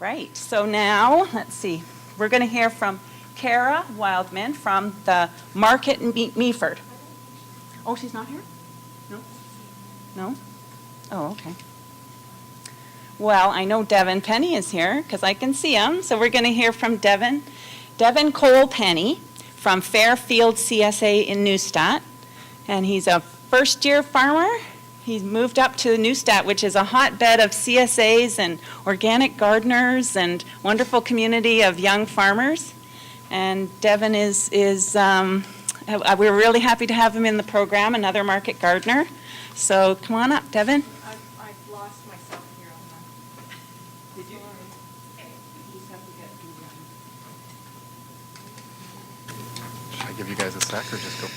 Right, so now, let's see, we're going to hear from Kara Wildman from the Market in Meaford. Oh, she's not here? No? No? Oh, okay. Well, I know Davan Penney is here because I can see him, so we're going to hear from Davan Cole Penney from Fairfields CSA in Neustadt, and he's a first-year farmer. He's moved up to Neustadt, which is a hotbed of CSAs and organic gardeners and wonderful community of young farmers. And Davan we're really happy to have him in the program, another market gardener. So come on up, Davan. I've lost myself here on the... Did you? Okay. You just have to get through. Should I give you guys a sec or just go?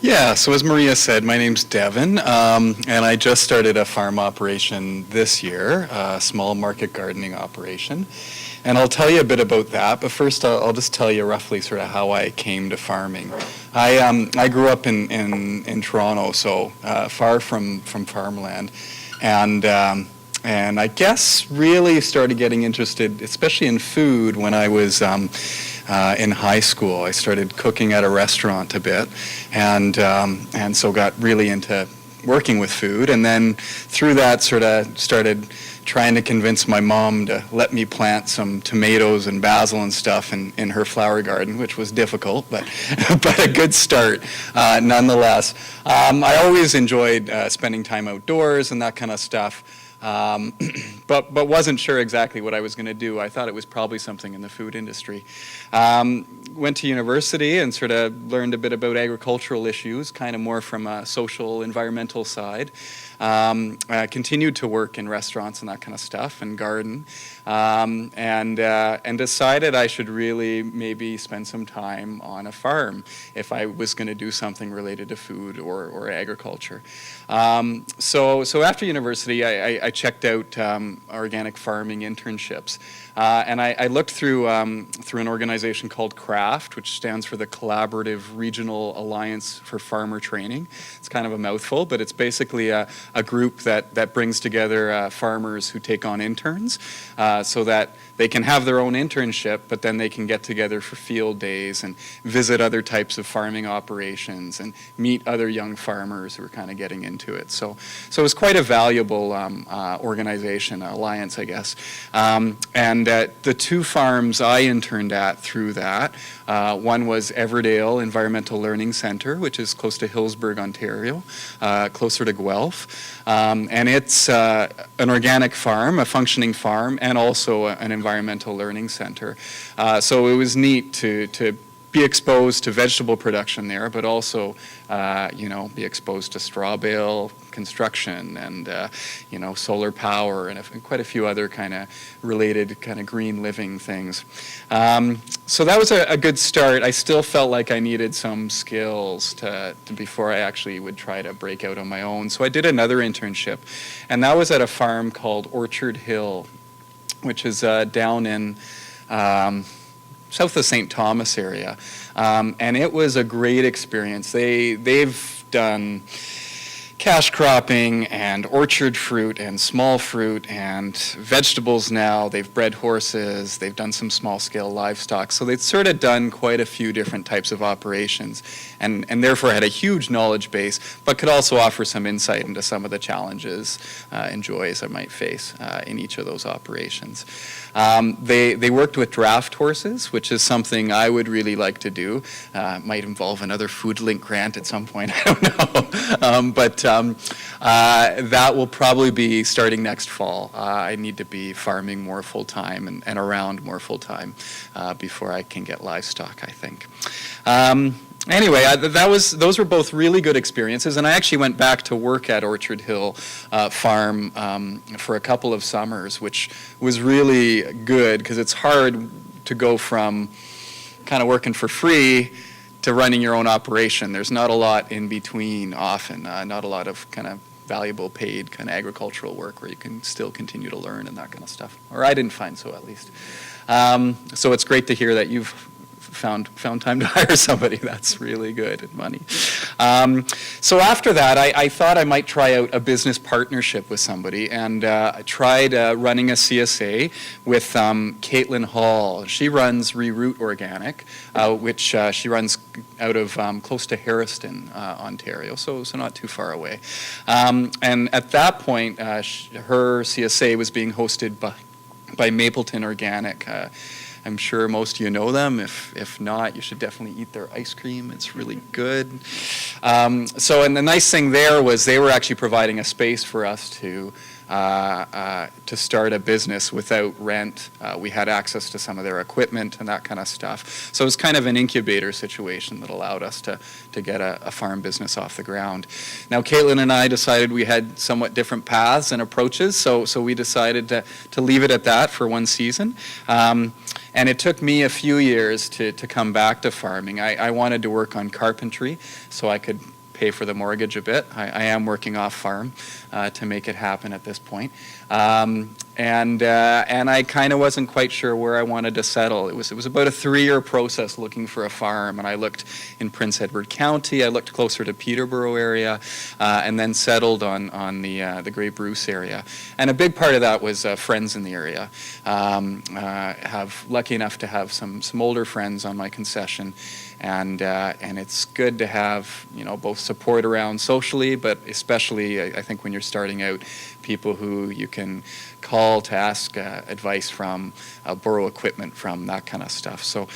Yeah, so as Maria said, my name's Davan, and I just started a farm operation this year, a small market gardening operation. And I'll tell you a bit about that, but first I'll just tell you roughly sort of how I came to farming. I grew up in Toronto, so far from farmland, and I guess really started getting interested, especially in food, when I was in high school. I started cooking at a restaurant a bit, and so got really into working with food, and then through that sort of started trying to convince my mom to let me plant some tomatoes and basil and stuff in her flower garden, which was difficult, but but a good start nonetheless. I always enjoyed spending time outdoors and that kind of stuff. But wasn't sure exactly what I was going to do. I thought it was probably something in the food industry. Went to university and sort of learned a bit about agricultural issues, kind of more from a social, environmental side. Continued to work in restaurants and that kind of stuff and garden, and decided I should really maybe spend some time on a farm if I was going to do something related to food or agriculture. So after university, I checked out organic farming internships, and I looked through an organization called CRAFT, which stands for the Collaborative Regional Alliance for Farmer Training. It's kind of a mouthful, but it's basically a group that brings together farmers who take on interns, so that they can have their own internship, but then they can get together for field days and visit other types of farming operations and meet other young farmers who are kind of getting into it. So it was quite a valuable organization, alliance, I guess. And the two farms I interned at through that, one was Everdale Environmental Learning Centre, which is close to Hillsburg, Ontario, closer to Guelph. And it's an organic farm, a functioning farm, and also an environmental learning center. So it was neat to be exposed to vegetable production there, but also, be exposed to straw bale construction and, solar power and quite a few other kind of related kind of green living things. So that was a good start. I still felt like I needed some skills to before I actually would try to break out on my own. So I did another internship, and that was at a farm called Orchard Hill, which is down in south of St. Thomas area, and it was a great experience. They've done cash cropping and orchard fruit and small fruit and vegetables now. They've bred horses. They've done some small-scale livestock. So they've sort of done quite a few different types of operations, and therefore had a huge knowledge base, but could also offer some insight into some of the challenges and joys I might face in each of those operations. They worked with draft horses, which is something I would really like to do. Might involve another Food Link grant at some point, I don't know. But that will probably be starting next fall. I need to be farming more full-time and around more full-time before I can get livestock, I think. Anyway, those were both really good experiences, and I actually went back to work at Orchard Hill Farm for a couple of summers, which was really good because it's hard to go from kind of working for free to running your own operation. There's not a lot in between often, not a lot of kind of valuable paid kind of agricultural work where you can still continue to learn and that kind of stuff. Or I didn't find so, at least. So it's great to hear that you've found time to hire somebody. That's really good at money. So after that, I thought I might try out a business partnership with somebody, and I tried running a CSA with Caitlin Hall. She runs Reroute Organic, which she runs out of close to Harriston, Ontario, so not too far away. And at that point, her CSA was being hosted by Mapleton Organic. I'm sure most of you know them. If not, you should definitely eat their ice cream. It's really good. And the nice thing there was they were actually providing a space for us to start a business without rent. We had access to some of their equipment and that kind of stuff. So it was kind of an incubator situation that allowed us to get a farm business off the ground. Now, Caitlin and I decided we had somewhat different paths and approaches, so we decided to leave it at that for one season. And it took me a few years to come back to farming. I wanted to work on carpentry so I could pay for the mortgage a bit. I am working off farm to make it happen at this point. And I kind of wasn't quite sure where I wanted to settle. It was about a 3-year process looking for a farm, and I looked in Prince Edward County. I looked closer to Peterborough area, and then settled on the Grey Bruce area. And a big part of that was friends in the area. Lucky enough to have some older friends on my concession. And it's good to have, both support around socially, but especially I think when you're starting out, people who you can call to ask advice from, borrow equipment from, that kind of stuff. So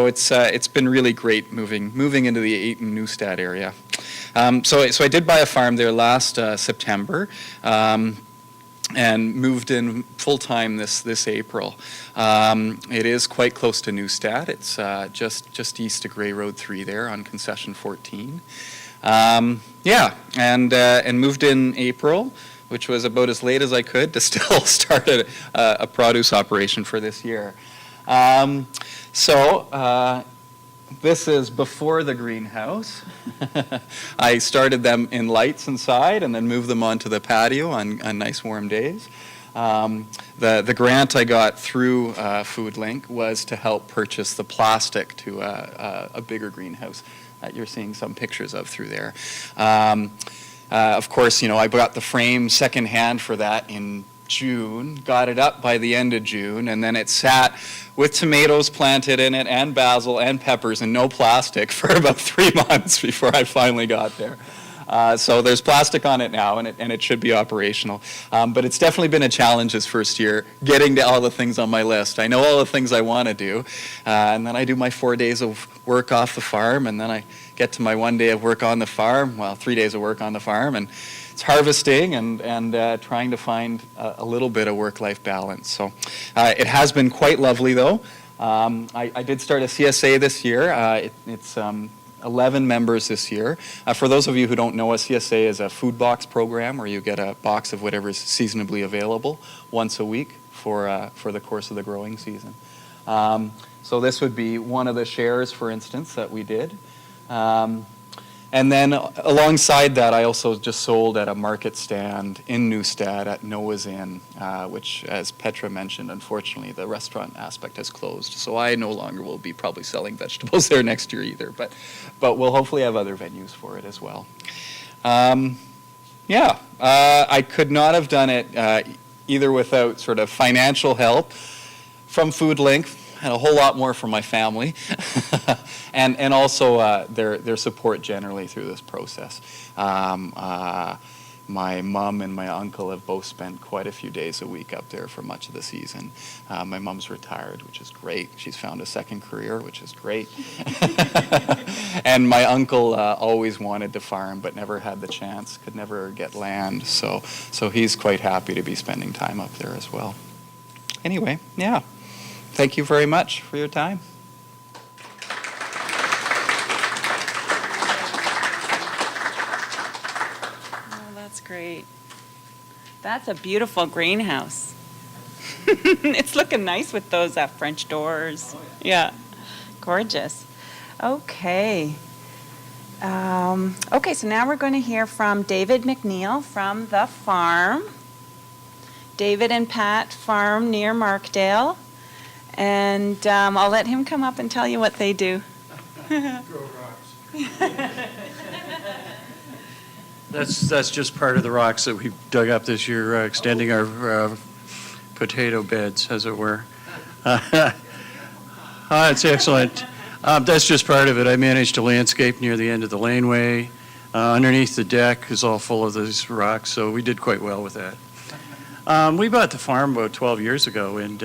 it's been really great moving into the Ayton Neustadt area. So I did buy a farm there last September. And moved in full-time this April. It is quite close to Neustadt. It's just east of Grey Road 3 there on concession 14. And moved in April, which was about as late as I could to still start a produce operation for this year. This is before the greenhouse. I started them in lights inside and then moved them onto the patio on nice warm days. The grant I got through FoodLink was to help purchase the plastic to a bigger greenhouse that you're seeing some pictures of through there. Of course, I bought the frame secondhand for that in June, got it up by the end of June, and then it sat with tomatoes planted in it and basil and peppers and no plastic for about 3 months before I finally got there. So there's plastic on it now, and it should be operational. But it's definitely been a challenge this first year, getting to all the things on my list. I know all the things I want to do, and then I do my 4 days of work off the farm, and then I get to my 1 day of work on the farm, 3 days of work on the farm, and it's harvesting and trying to find a little bit of work-life balance. So it has been quite lovely, though. I did start a CSA this year. It's 11 members this year. For those of you who don't know, a CSA is a food box program where you get a box of whatever is seasonably available once a week for the course of the growing season. So this would be one of the shares, for instance, that we did. And then alongside that, I also just sold at a market stand in Neustadt at Noah's Inn, which, as Petra mentioned, unfortunately, the restaurant aspect has closed. So I no longer will be probably selling vegetables there next year either, but we'll hopefully have other venues for it as well. I could not have done it either without sort of financial help from FoodLink, and a whole lot more from my family, and also their support generally through this process. My mom and my uncle have both spent quite a few days a week up there for much of the season. My mom's retired, which is great. She's found a second career, which is great. And my uncle always wanted to farm, but never had the chance, could never get land. So he's quite happy to be spending time up there as well. Anyway, yeah. Thank you very much for your time. Oh, that's great. That's a beautiful greenhouse. It's looking nice with those French doors. Oh, yeah. Gorgeous. Okay. So now we're going to hear from David McNeil from the farm. David and Pat farm near Markdale. And I'll let him come up and tell you what they do. Grow rocks. That's just part of the rocks that we dug up this year, extending our potato beds, as it were. It's excellent. That's just part of it. I managed to landscape near the end of the laneway. Underneath the deck is all full of these rocks, so we did quite well with that. We bought the farm about 12 years ago, and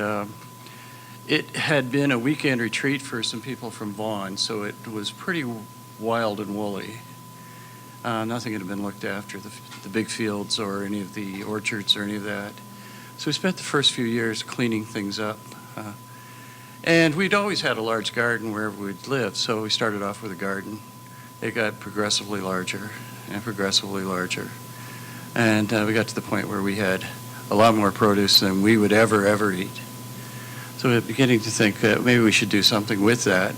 it had been a weekend retreat for some people from Vaughan, so it was pretty wild and woolly. Nothing had been looked after, the big fields or any of the orchards or any of that. So we spent the first few years cleaning things up. And we'd always had a large garden wherever we'd lived, so we started off with a garden. It got progressively larger and progressively larger. And we got to the point where we had a lot more produce than we would ever eat. So we're beginning to think that maybe we should do something with that.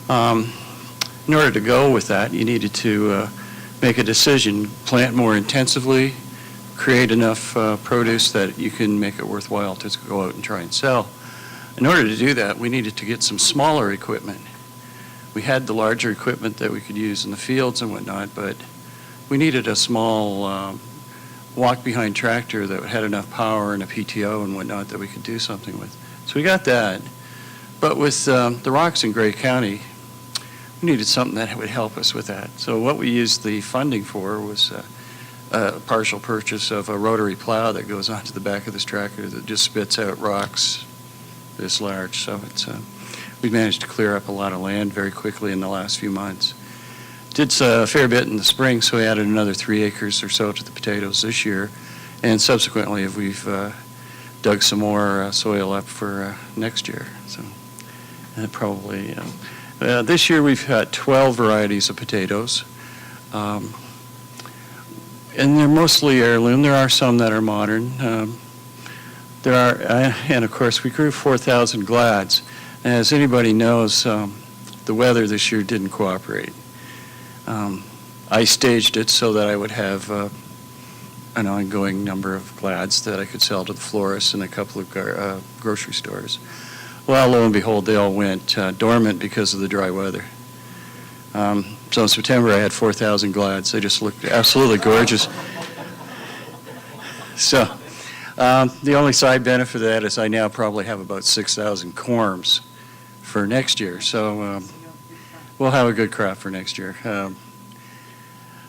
In order to go with that, you needed to make a decision, plant more intensively, create enough produce that you can make it worthwhile to go out and try and sell. In order to do that, we needed to get some smaller equipment. We had the larger equipment that we could use in the fields and whatnot, but we needed a small walk-behind tractor that had enough power and a PTO and whatnot that we could do something with. So we got that. But with the rocks in Grey County, we needed something that would help us with that. So what we used the funding for was a partial purchase of a rotary plow that goes onto the back of this tractor that just spits out rocks this large. So it's we managed to clear up a lot of land very quickly in the last few months. Did a fair bit in the spring, so we added another 3 acres or so to the potatoes this year. And subsequently, we've dug some more soil up for next year. So probably this year we've had 12 varieties of potatoes. And they're mostly heirloom. There are some that are modern. There are, and of course, we grew 4,000 glads. And as anybody knows, the weather this year didn't cooperate. I staged it so that I would have an ongoing number of glads that I could sell to the florists and a couple of grocery stores. Well, lo and behold, they all went dormant because of the dry weather. So in September, I had 4,000 glads. They just looked absolutely gorgeous. So the only side benefit of that is I now probably have about 6,000 corms for next year. So we'll have a good crop for next year.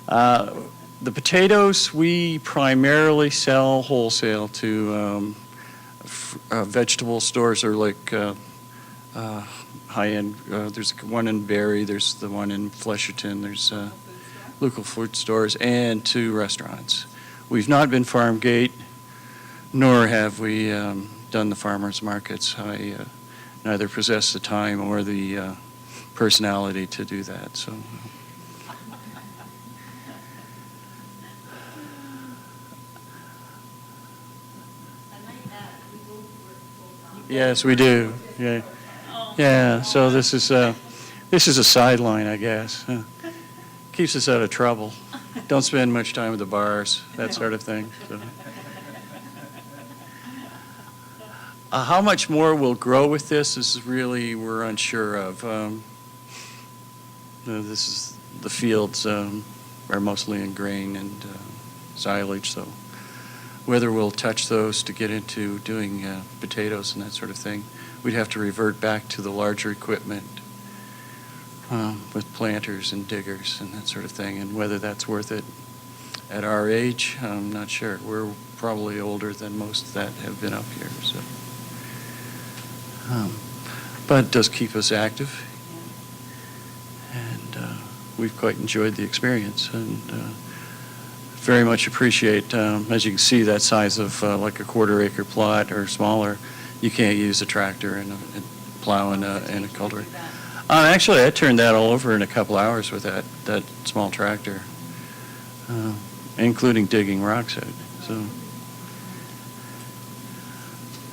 The potatoes, we primarily sell wholesale to vegetable stores or like high-end. There's one in Barrie, there's the one in Flesherton, there's local food stores, and to restaurants. We've not been farm gate, nor have we done the farmers markets. I neither possess the time or the personality to do that. So. Yes, we do. Yeah, yeah. So this is a sideline, I guess. Keeps us out of trouble. Don't spend much time at the bars, that sort of thing. So. How much more we'll grow with this is really we're unsure of. This is the fields are mostly in grain and silage, so. Whether we'll touch those to get into doing potatoes and that sort of thing, we'd have to revert back to the larger equipment with planters and diggers and that sort of thing. And whether that's worth it at our age, I'm not sure. We're probably older than most that have been up here. So, but it does keep us active, and we've quite enjoyed the experience. And very much appreciate, as you can see, that size of like a quarter-acre plot or smaller, you can't use a tractor and a plow and a cultivator. Actually, I turned that all over in a couple hours with that small tractor, including digging rocks out.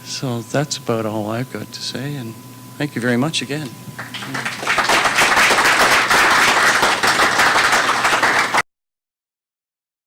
So that's about all I've got to say, and thank you very much again.